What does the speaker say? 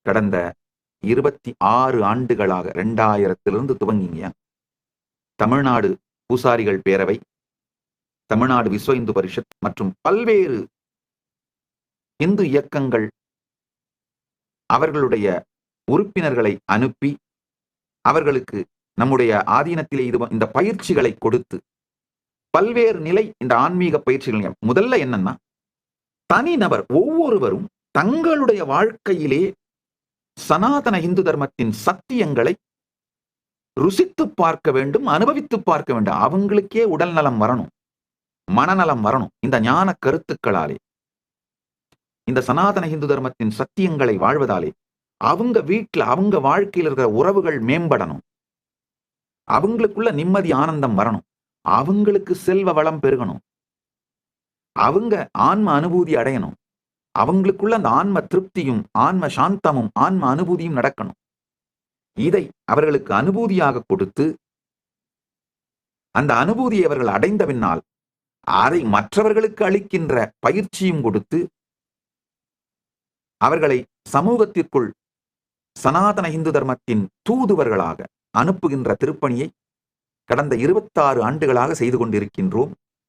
கடந்த 26 ஆண்டுகளாக 2000 துவங்கிங்க தமிழ்நாடு பூசாரிகள் பேரவை, தமிழ்நாடு விஸ்வ இந்து பரிஷத் மற்றும் பல்வேறு இந்து இயக்கங்கள் அவர்களுடைய உறுப்பினர்களை அனுப்பி அவர்களுக்கு நம்முடைய ஆதீனத்திலே இந்த பயிற்சிகளை கொடுத்து பல்வேறு நிலை இந்த ஆன்மீக பயிற்சிகள். முதல்ல என்னன்னா, தனிநபர் ஒவ்வொருவரும் தங்களுடைய வாழ்க்கையிலே சனாதன இந்து தர்மத்தின் சத்தியங்களை ருசித்து பார்க்க வேண்டும், அனுபவித்து பார்க்க வேண்டும். அவங்களுக்கே உடல் நலம் வரணும், மனநலம் வரணும். இந்த ஞான கருத்துக்களாலே, இந்த சனாதன இந்து தர்மத்தின் சத்தியங்களை வாழ்வதாலே அவங்க வீட்டில் அவங்க வாழ்க்கையில் இருக்கிற உறவுகள் மேம்படணும், அவங்களுக்குள்ள நிம்மதி ஆனந்தம் வரணும், அவங்களுக்கு செல்வ வளம் பெருகணும், அவங்க ஆன்ம அனுபூதி அடையணும், அவங்களுக்குள்ள அந்த ஆன்ம திருப்தியும் ஆன்ம சாந்தமும் ஆன்ம அனுபூதியும் நடக்கணும். இதை அவர்களுக்கு அனுபூதியாக கொடுத்து அந்த அனுபூதியை அவர்கள் அடைந்த பின்னால் அதை மற்றவர்களுக்கு அளிக்கின்ற பயிற்சியும் கொடுத்து அவர்களை சமூகத்திற்குள் சனாதன இந்து தர்மத்தின் தூதுவர்களாக அனுப்புகின்ற திருப்பணியை கடந்த 26 ஆண்டுகளாக செய்து கொண்டிருக்கின்றோம்.